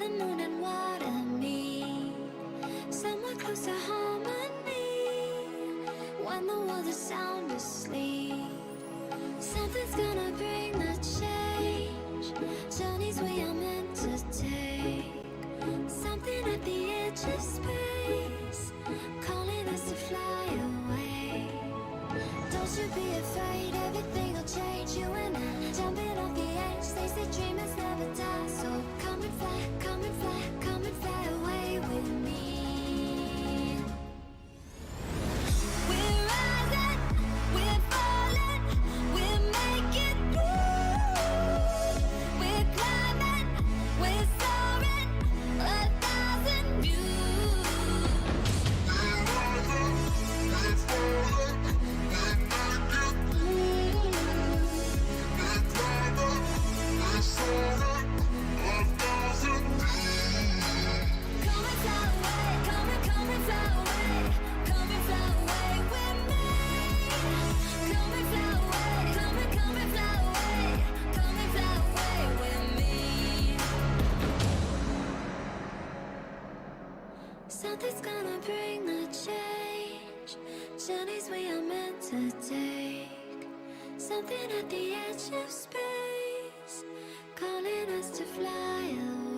the moon and water meet somewhere close to harmony. When the world is sound asleep, something's gonna bring the change. Journeys we are meant to take, something at the edge of space, calling us to fly away. Don't you be afraid, everything will change. You and I, jumping off the edge. They say dreamers never die, so come and fly, come and fly, come and fly away with me. We're rising, we're falling, we're making through. We're climbing, we're soaring, 1,000 views. We're rising, we're falling, we're making through. We're climbing, we're soaring, 1,000 views. Come and fly away, come and fly away, come and fly away with me. Come and fly away, come and fly away, come and fly away with me. Something's gonna bring the change. Journeys we are meant to take, something at the edge of space, calling us to fly away.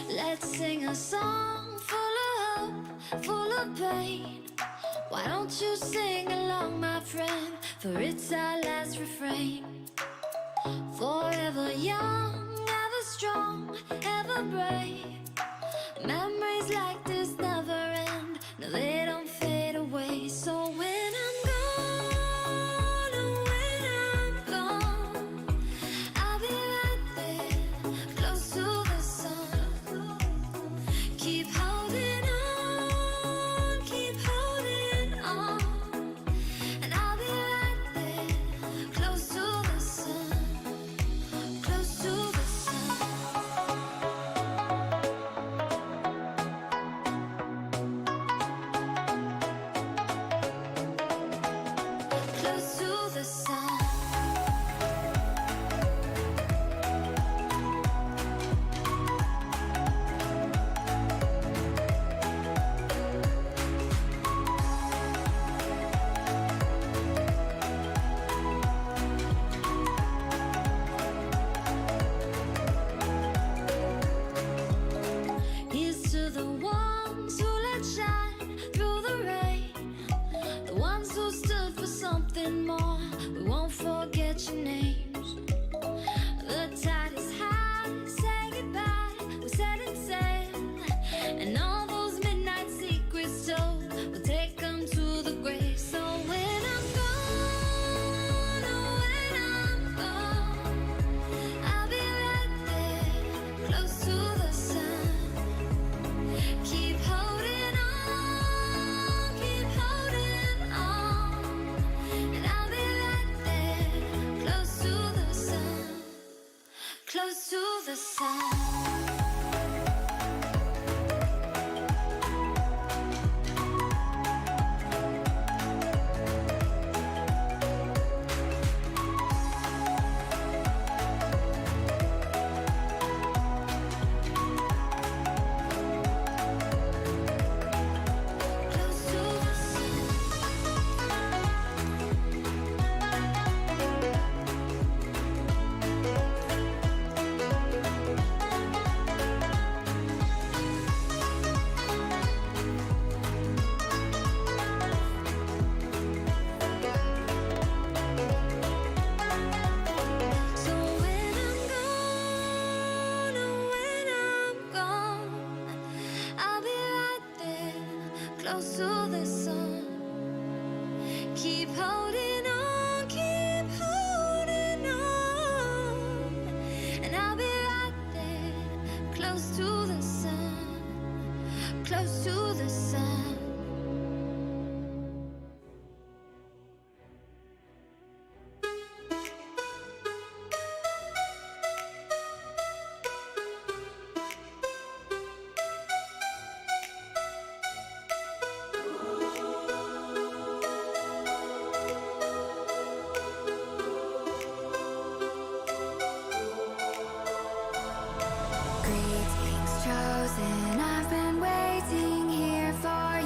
Let's sing a song full of hope, full of pain. Why don't you sing along, my friend? For it's our last refrain. Forever young, ever strong, ever brave. Memories like this never end. No, they don't fade away. So when I'm gone, oh, when I'm gone, I'll be right there, close to the sun. Keep holding on, keep holding on, and I'll be right there, close to the sun, close to the sun. close to the sun. Keep holding on, keep holding on, and I'll be right there, close to the sun, close to the sun. Greetings chosen, I've been waiting here for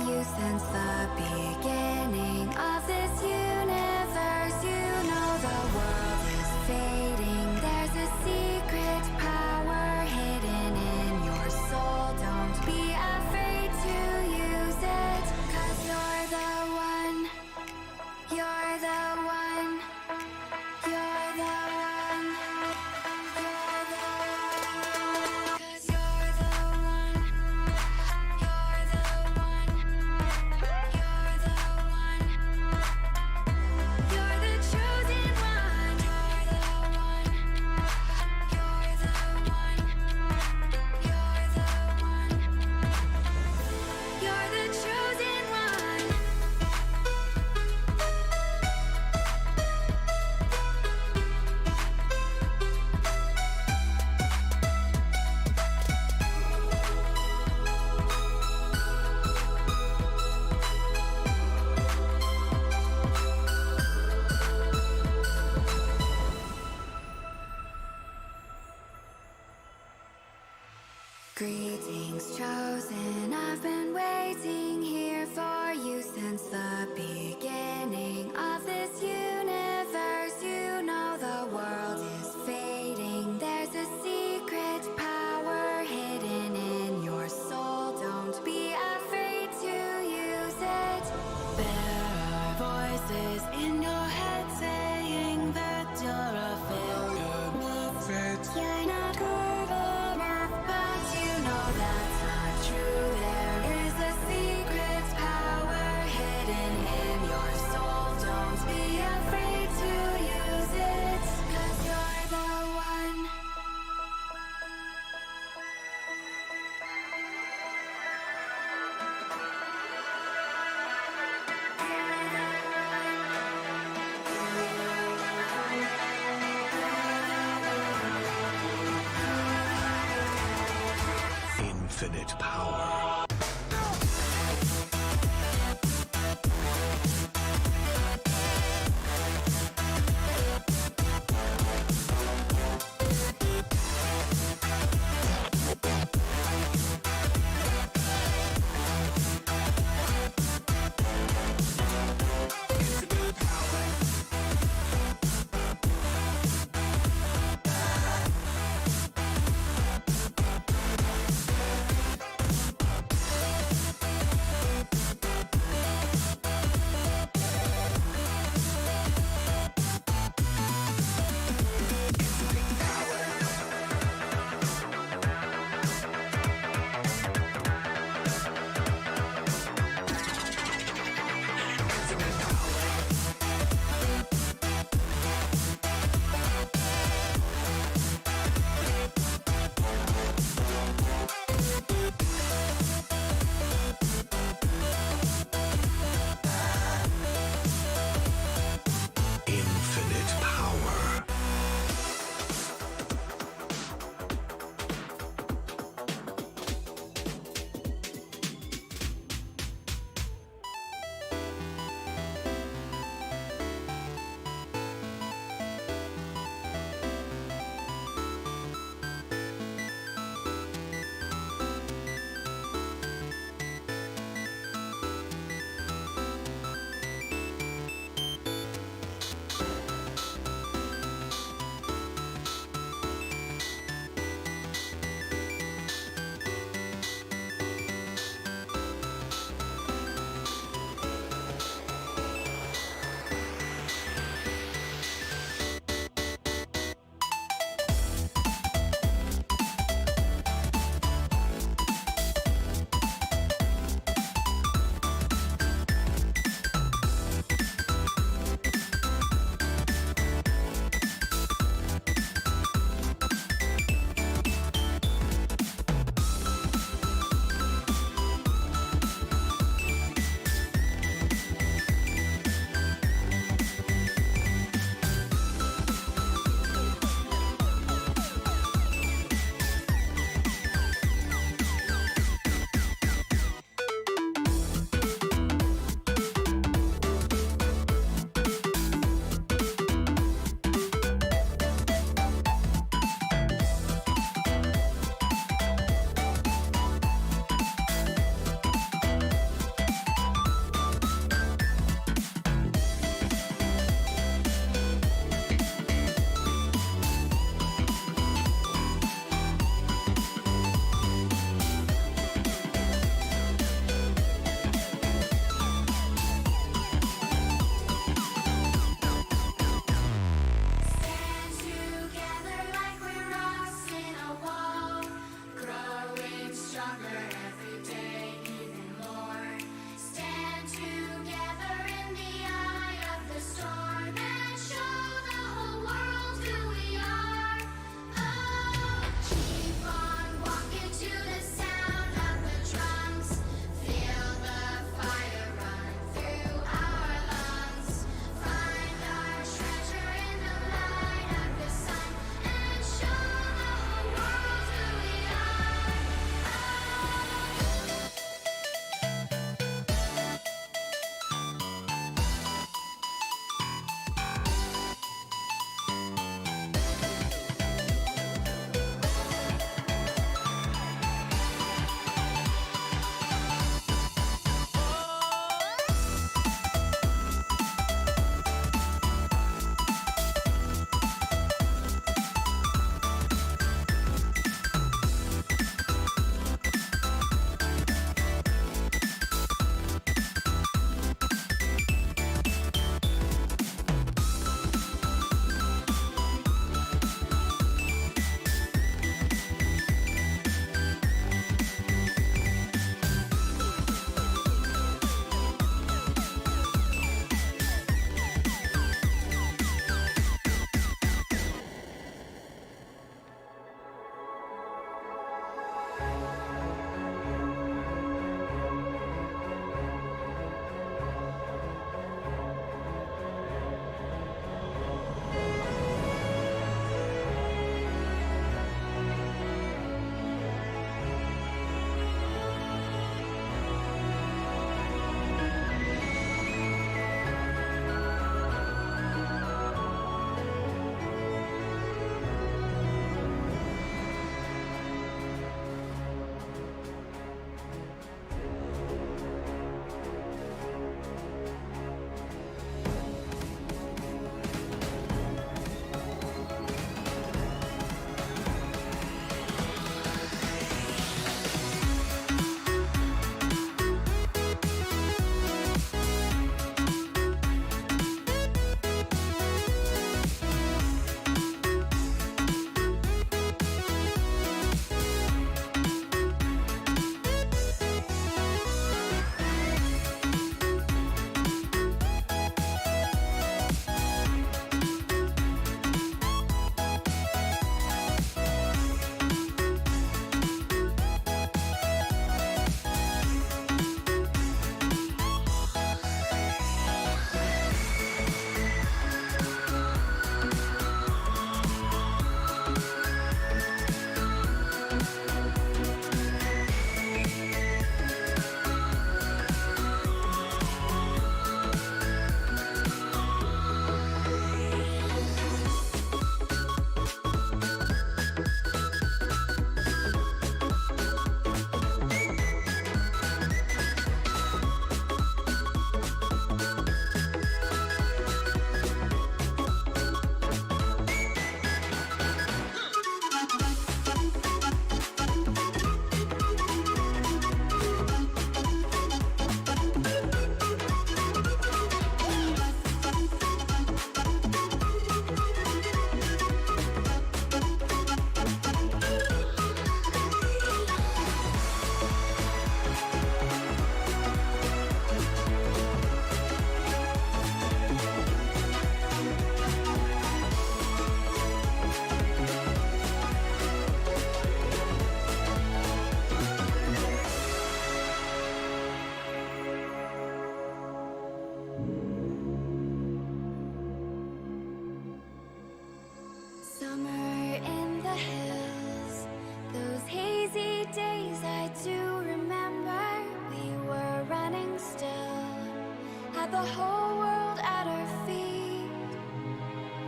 the whole world at our feet,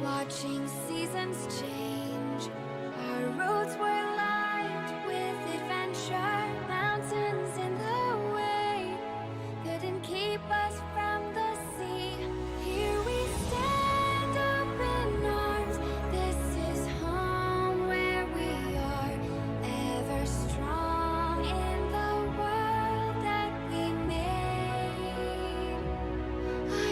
watching seasons change. Our roads were lined with adventure, mountains in the way couldn't keep us from the sea. Here we stand, open arms. This is home where we are, ever strong in the world that we made. I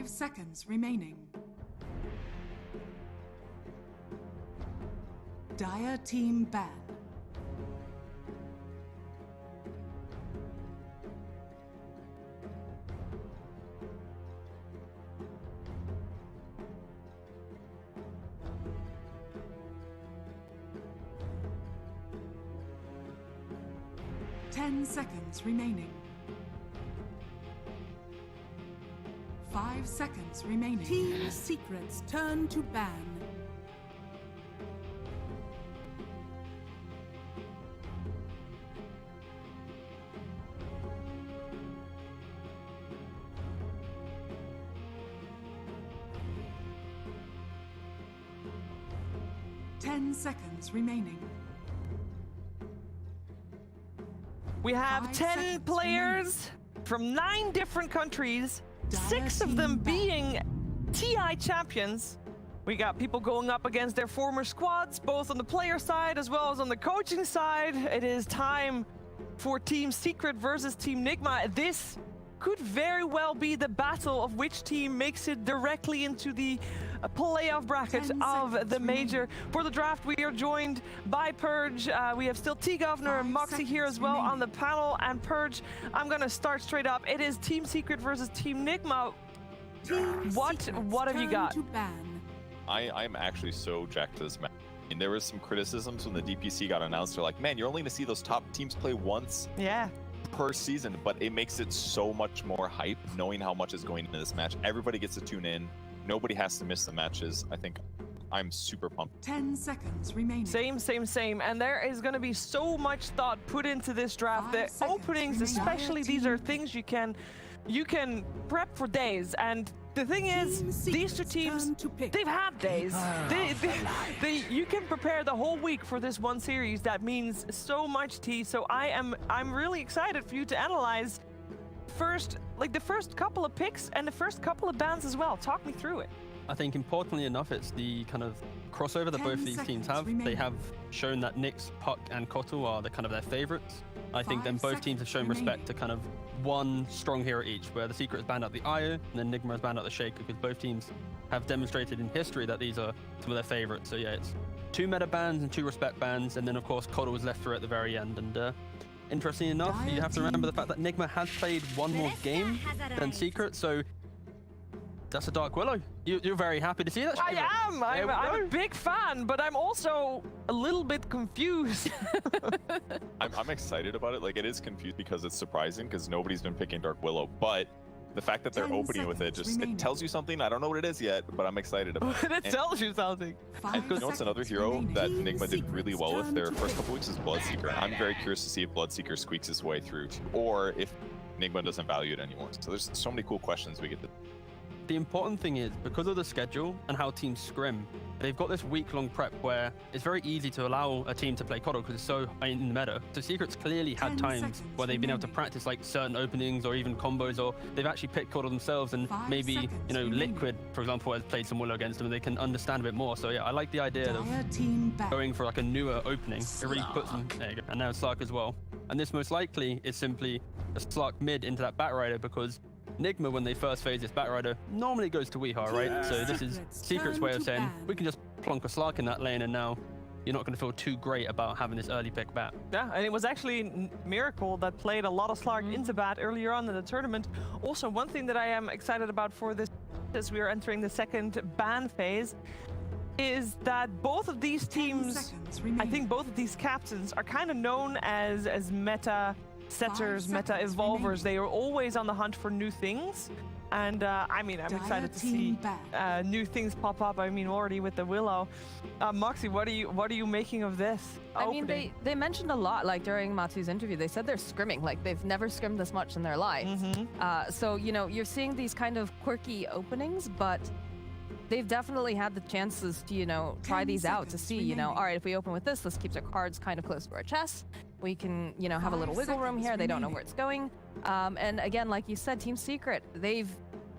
seconds remaining. Dire team ban. Ten seconds remaining. 5 seconds remaining. Team Secret's turn to ban. Ten seconds remaining. We have 5 10 seconds players from 9 different countries, Dire 6 of them team ban. being TI champions. We got people going up against their former squads, both on the player side as well as on the coaching side. It is time for Team Secret versus Team Nigma. This could very well be the battle of which team makes it directly into the playoff bracket 10 of seconds the major. remaining. For the draft, we are joined by Purge. We have still T-Governor and 5 Moxie here seconds as well on the remaining. panel. And Purge, I'm going to start straight up. It is Team Secret versus Team Nigma. Team What Secret's have you turn got? to ban. I'm actually so jacked to this match. And there was some criticisms when the DPC got announced. They're like, man, you're only going to see those top teams play once Yeah. per season, but it makes it so much more hype knowing how much is going into this match. Everybody gets to tune in. Nobody has to miss the matches. I think I'm super pumped. 10 seconds remaining. Same. And there is going to be so much thought put into this draft. 5 The seconds openings, remaining. especially, these are things you can prep for days. And the thing is, Team these two Secret's teams, turn to pick. they've had days. You can prepare the whole week for this one series. That means so much, T. So I'm really excited for you to analyze the first couple of picks and the first couple of bans as well. Talk me through it. I think importantly enough, it's the kind of crossover that 10 both these teams seconds have. They remaining. have shown that Nyx, Puck, and Kotal are the kind of their favorites. I think 5 then both teams have shown seconds respect to kind of one strong hero each, where the Secret has banned out the Io, and then Nigma has banned out the Shaker, because both teams have demonstrated in history that these are some of their favorites. So yeah, it's 2 meta bans and 2 respect bans, and then of course Kotal was left through at the very end. And interestingly enough, Dire you have to remember the team fact that Nigma has played one more game than Secret, so that's a Dark Willow. You're very happy to see that. I Shaker. am. There we I'm a go. big fan, but I'm also a little bit confused. I'm excited about it. Like, it is confused because it's surprising because nobody's been picking Dark Willow, but the fact that they're 10 opening with it seconds remaining. it tells you something. I don't know what it is yet, but I'm excited about it. That And tells you something. 5 you know what's another seconds hero remaining. that Team Nigma did really Secret's well with turn their to first pick. couple weeks is Bloodseeker. I'm very curious to see if Bloodseeker squeaks his way through, or if Nigma doesn't value it anymore. So there's so many cool questions we get to. The important thing is, because of the schedule and how teams scrim, they've got this week-long prep where it's very easy to allow a team to play Kotal because it's so in the meta. So Secret's clearly 10 had times seconds where they've been able to remaining. practice like certain openings or even combos, or they've actually picked Kotal themselves, and 5 maybe, seconds you know, remaining. Liquid, for example, has played some Willow against them, and they can understand a bit more. So yeah, I like the idea of Dire team ban. going for like a newer opening. It really puts them, there you go. And now Slark as well. And this most likely is simply a Slark mid into that Batrider, because Nigma, when they first phase this Batrider, normally goes to Weehaw, right? So this is Secret's Secret's turn way of to saying, ban. we can just plonk a Slark in that lane, and now you're not going to feel too great about having this early pick bat. Yeah, and it was actually Miracle that played a lot of Slark into bat earlier on in the tournament. Also, one thing that I am excited about for this, as we are entering the second ban phase, is that both of these 10 teams, seconds I remaining. think both of these captains are kind of known as meta setters, 5 meta seconds evolvers. remaining. They are always on the hunt for new things. And I mean, I'm Dire excited to team see ban. new things pop up. I mean, already with the Willow. Moxie, what are you making of this? I mean, opening? they mentioned a lot, like during Matsu's interview, they said they're scrimming, like they've never scrimmed this much in their lives. So, you know, you're seeing these kind of quirky openings, but they've definitely had the chances to, you know, try 10 these out to seconds see, you know, remaining. all right, if we open with this keeps our cards kind of close to our chest. We can, you know, have a 5 little wiggle room seconds here. They don't know remaining. where it's going. And again, like you said, Team Secret, they've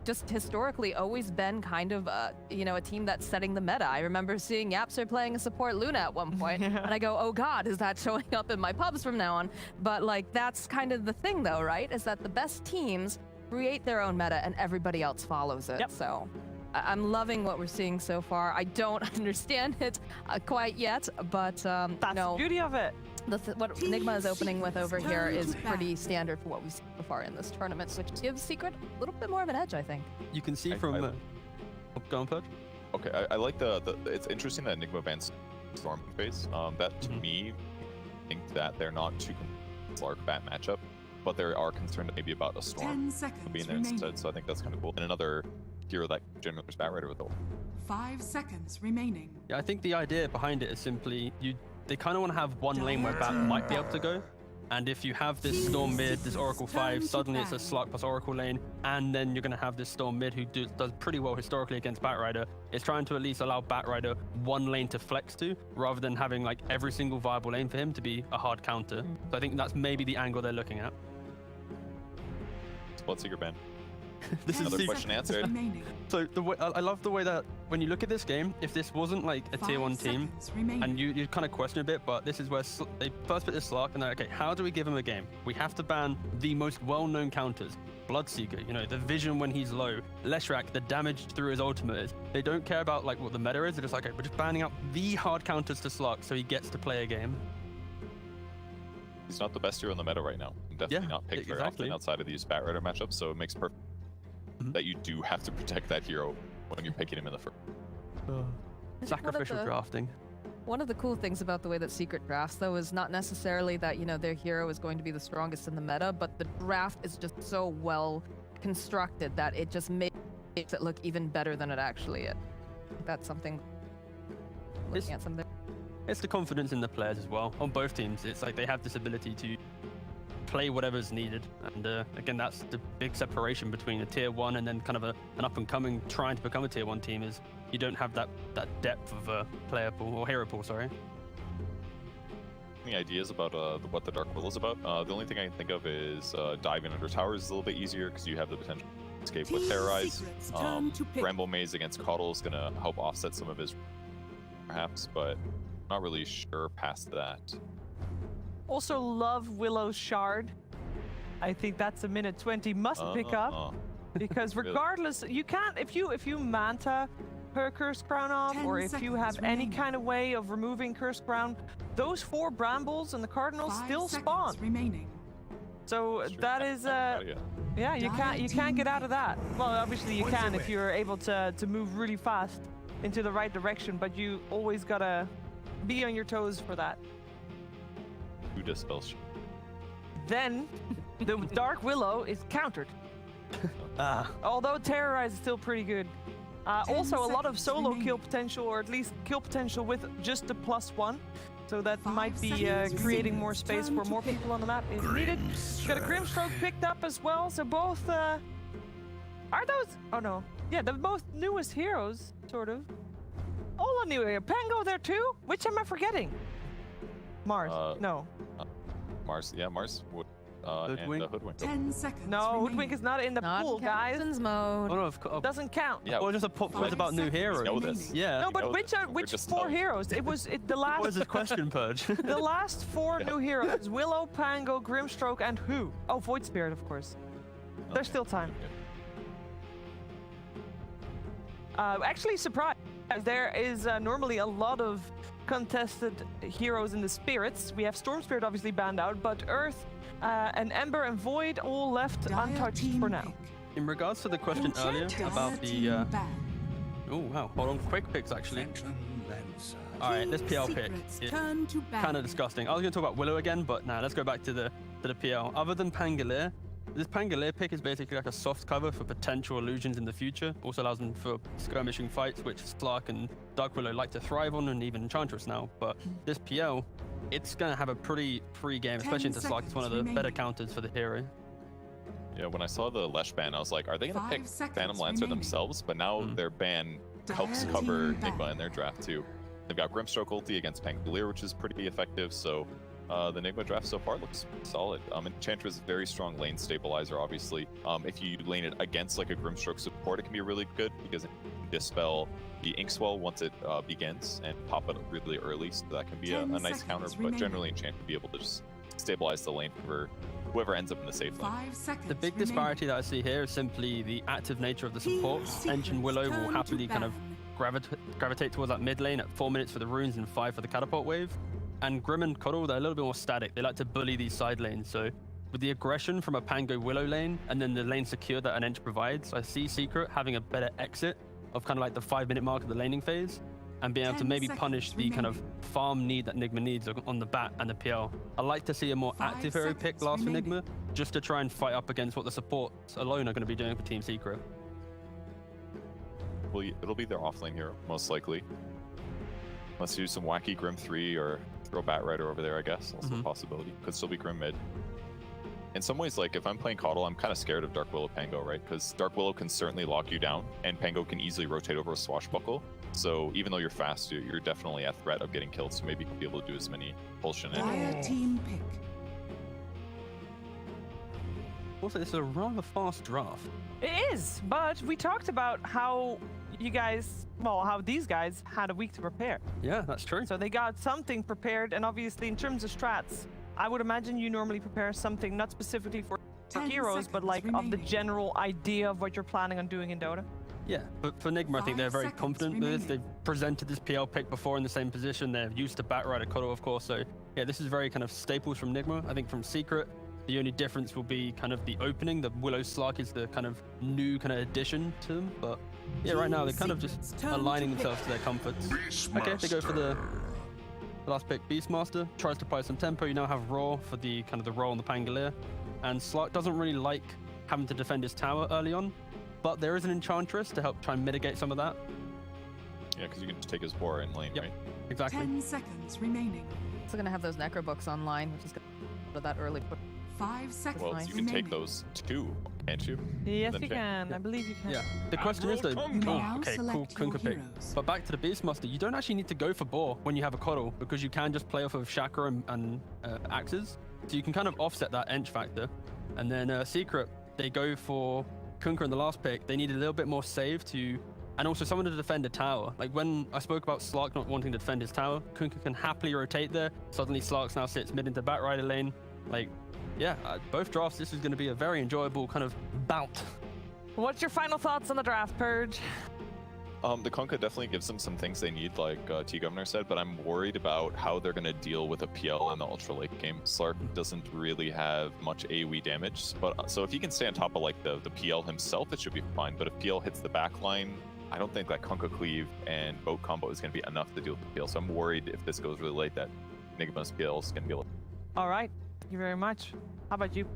just historically always been kind of, you know, a team that's setting the meta. I remember seeing Yapser playing a support Luna at one point, and I go, oh God, is that showing up in my pubs from now on? But like, that's kind of the thing though, right? Is that the best teams create their own meta and everybody else follows it. Yep. So I'm loving what we're seeing so far. I don't understand it quite yet, but That's no, the beauty of it. what Team Nigma is opening with over here Secrets is turn pretty standard for what we've seen so far in this tournament, which gives Secret a little bit more of an edge, I think. You can see I- from. I- Oh, go on, Purge. Okay, I like the it's interesting that Enigma bans Storm phase. That to Mhm. me, I think that they're not too Slark bad matchup, but they are concerned maybe about a Storm 10 seconds being there remaining. instead. So I think that's kind of cool. And another hero that generally is Bat Rider with ult. 5 seconds remaining. Yeah, I think the idea behind it is simply they kind of want to have one lane where Bat might be able to go. And if you have this Storm mid, this Oracle 5, suddenly it's a Slark plus Oracle lane, and then you're going to have this Storm mid who does pretty well historically against Batrider. It's trying to at least allow Batrider one lane to flex to, rather than having like every single viable lane for him to be a hard counter. So I think that's maybe the angle they're looking at. Bloodseeker ban. This is Another secret. question answered. Remaining. So the way, I love the way that when you look at this game, if this wasn't like a tier 1 team, and you kind of question a bit, but this is where they first put this Slark and they're like, okay, how do we give him a game? We have to ban the most well-known counters. Bloodseeker, you know, the vision when he's low, Leshrac, the damage through his ultimate is. They don't care about like what the meta is, they're just like, okay, we're just banning out the hard counters to Slark so he gets to play a game. He's not the best hero in the meta right now. Definitely Yeah, not picked very exactly. often outside of these Bat Rider matchups, so it makes perfect Mhm. that you do have to protect that hero when you're picking him in the first. I think one of Sacrificial the- drafting. One of the cool things about the way that Secret drafts, though, is not necessarily that, you know, their hero is going to be the strongest in the meta, but the draft is just so well constructed that it just makes it look even better than it actually is. I think that's something. It's- Looking at something. It's the confidence in the players as well. On both teams, it's like they have this ability to play whatever's needed. And again, that's the big separation between a tier 1 and then kind of an up-and-coming trying to become a tier 1 team is you don't have that depth of a player pool, or hero pool, sorry. Any ideas about what the Dark Will is about? The only thing I can think of is diving under towers is a little bit easier because you have the potential to escape with Team Terrorize. Secrets turn to pick. Bramble Maze against Coddle is going to help offset some of his perhaps, but not really sure past that. Also love Willow's Shard. I think that's a minute 20 must pick up because Really? regardless, you can't if you Manta her Curse Crown off, 10 or if you have seconds any remaining. kind of way of removing Curse Crown, those 4 Brambles and the Cardinals 5 still seconds spawn. remaining. So That's true. that is Yeah. yeah, you can't get out of that. Well, obviously you Points can away. if you're able to move really fast into the right direction, but you always gotta be on your toes for that. Who dispels? Then the Dark Willow is countered. Although Terrorize is still pretty good. 10 Also, a lot of seconds solo kill remaining. potential, or at least kill potential with just the +1. So that 5 might be seconds creating remaining. more space Turn for to more pick. people on the map if needed. Got a Grimstroke picked up as well, so both are those? Oh no, yeah, the most newest heroes, sort of. All new here. Pango there too. Which am I forgetting? Mars? No, Mars, yeah, Mars would, and Hoodwink. Hoodwink. 10 seconds no, remaining. Hoodwink is not in the Not pool, in guys. captain's mode. Oh no, of course. Doesn't count. Yeah, Or just a pop quiz 5 about new seconds heroes. we know remaining. this. Yeah. No, we but know which this. We're which just 4 telling you. heroes? It was the last. What is this question, Purge? The last 4 new heroes: Willow, Pango, Grimstroke, and who? Oh, Void Spirit, of course. There's still time. Actually, surprised. There is normally a lot of contested heroes in the spirits. We have Storm Spirit obviously banned out, but Earth and Ember and Void all left Dire untouched team for now. pick. In regards to the question earlier about Dire the team ban. oh wow, hold on, quick picks actually. All right, this Team PL pick Secrets is turn to ban. kind of disgusting. I was going to talk about Willow again, but nah, let's go back to the PL. Other than Pangolier, this Pangolier pick is basically like a soft cover for potential illusions in the future. Also allows them for skirmishing fights, which Slark and Dark Willow like to thrive on, and even Enchantress now. But this PL, it's going to have a pretty free game, 10 especially into Slark. It's one of the seconds better remaining. counters for the hero. Yeah, when I saw the Lesh ban, I was like, are they going to 5 pick seconds Phantom Lancer remaining. themselves? But now their ban helps Dire cover team Nigma ban. in their draft too. They've got Grimstroke ulti against Pangolier, which is pretty effective. So the Nigma draft so far looks solid. Enchantress is very strong lane stabilizer, obviously. If you lane it against like a Grimstroke support, it can be really good because it can dispel the Inkswell once it begins and pop it really early. So that can be a 10 nice counter. seconds But remaining. generally, Enchant can be able to just stabilize the lane for whoever ends up in the safe lane. 5 seconds. The big remaining. disparity that I see here is simply the active nature of the support. Team Ench and Willow Secrets will turn happily to kind of ban. gravitate towards that mid lane at 4 minutes for the runes and 5 for the catapult wave. And Grim and Coddle, they're a little bit more static. They like to bully these side lanes. So with the aggression from a Pango Willow lane and then the lane secure that an Ench provides, I see Secret having a better exit of kind of like the 5-minute mark of the laning phase and being able to 10 maybe punish the kind of remaining. farm need that Nigma needs on the bat and the PL. I like to see a more 5 active hero pick seconds last for remaining. Nigma, just to try and fight up against what the supports alone are going to be doing for Team Secret. Well, it'll be their offlane hero, most likely. Let's do some wacky Grim 3 or throw Bat Rider over there, I guess. Also a possibility. Could still be Grim mid. In some ways, like, if I'm playing Coddle, I'm kind of scared of Dark Willow Pango, right? Because Dark Willow can certainly lock you down, and Pango can easily rotate over a Swashbuckle. So even though you're fast, you're definitely at threat of getting killed, so maybe you'll be able to do as many pull shenanigans. Dire team pick. Also, it's a rather fast draft. It is, but we talked about how you guys, well, how these guys had a week to prepare. Yeah, that's true. So they got something prepared, and obviously in terms of strats, I would imagine you normally prepare something not specifically for 10 heroes, but seconds like of the remaining. general idea of what you're planning on doing in Dota. Yeah, but for Nigma, I think 5 they're very seconds confident with this. remaining. They've presented this PL pick before in the same position. They're used to Bat Rider Coddle, of course. So yeah, this is very kind of staples from Nigma. I think from Secret, the only difference will be kind of the opening. The Willow Slark is the kind of new kind of addition to them. But yeah, right now they're kind of just Secrets turn to aligning pick. themselves to their comforts. Okay, they go for the last pick. Beastmaster tries to apply some tempo. You now have Raw for the kind of the role on the Pangolier. And Slark doesn't really like having to defend his tower early on. But there is an Enchantress to help try and mitigate some of that. Yeah, because you can just take his Bora in lane, Yep. right? Exactly. 10 seconds remaining. Also gonna have those necro books online, which is good for that early push. 5 seconds Well, Nice. you can take remaining. those too, can't you? Yes, Then you check. can. I believe you can. Yeah. The question is though, You may now okay, cool, select your Kunkka pick. heroes. But back to the Beastmaster, you don't actually need to go for Boar when you have a Coddle because you can just play off of Chakra and Axes. So you can kind of offset that Ench factor. And then Secret, they go for Kunkka in the last pick. They need a little bit more save to, and also someone to defend a tower. Like when I spoke about Slark not wanting to defend his tower, Kunkka can happily rotate there. Suddenly Slark now sits mid into Bat Rider lane. Like, yeah, both drafts, this is going to be a very enjoyable kind of bout. What's your final thoughts on the draft, Purge? The Kunkka definitely gives them some things they need, like T-Governor said, but I'm worried about how they're going to deal with a PL in the ultra late game. Slark doesn't really have much AoE damage, but so if he can stay on top of like the PL himself, it should be fine. But if PL hits the back line, I don't think that Kunkka Cleave and Boat combo is going to be enough to deal with the PL. So I'm worried if this goes really late that Nigma's PL is going to be able to. All right. Thank you very much. How about you?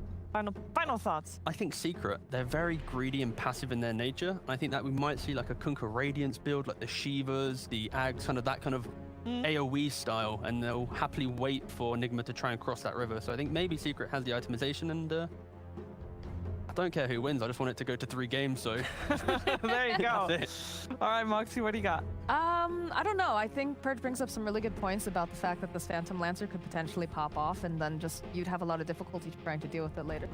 Final thoughts. I think Secret, they're very greedy and passive in their nature. I think that we might see like a Kunkka Radiance build, like the Shivas, the Ags, kind of that kind of AoE style, and they'll happily wait for Nigma to try and cross that river. So I think maybe Secret has the itemization, and I don't care who wins. I just want it to go to 3 games, so There you go. that's it. All right, Moxie, what do you got? I don't know. I think Purge brings up some really good points about the fact that this Phantom Lancer could potentially pop off, and then just you'd have a lot of difficulty trying to deal with it later.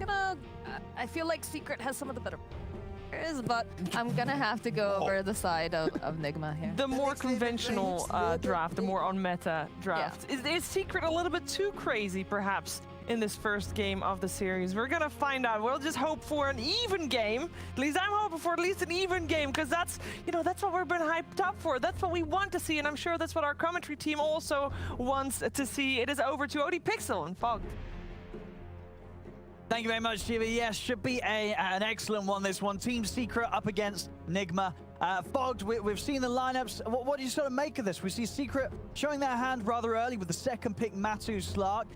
I feel like Secret has some of the better players, but I'm gonna have to go over the side of Nigma here. The more conventional draft, the more on-meta draft. Is Secret a little bit too crazy, perhaps, in this first game of the series? We're gonna find out. We'll just hope for an even game. At least I'm hoping for at least an even game, because that's, that's what we've been hyped up for. That's what we want to see, and I'm sure that's what our commentary team also wants to see. It is over to ODPixel and Fog. Thank you very much, Shiva. Yes, should be an excellent one, this one. Team Secret up against Nigma. Fogged, we've seen the lineups. What do you sort of make of this? We see Secret showing their hand rather early with the second pick, Matu Slark.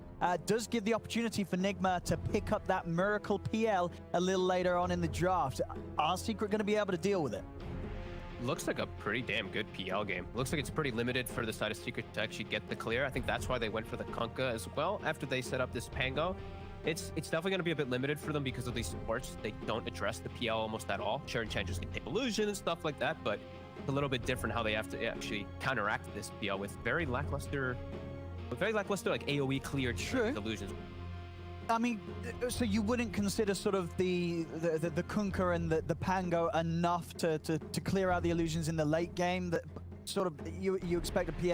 Does give the opportunity for Nigma to pick up that miracle PL a little later on in the draft. Are Secret going to be able to deal with it? Looks like a pretty damn good PL game. Looks like it's pretty limited for the side of Secret to actually get the clear. I think that's why they went for the Kunkka as well after they set up this Pango. It's definitely going to be a bit limited for them because of these supports. They don't address the PL almost at all. Sure, Enchantress can take illusion and stuff like that, but it's a little bit different how they have to actually counteract this PL with very lackluster like AoE cleared illusions. I mean, so you wouldn't consider sort of the Kunkka and the Pango enough to clear out the illusions in the late game? That sort of you expect a PL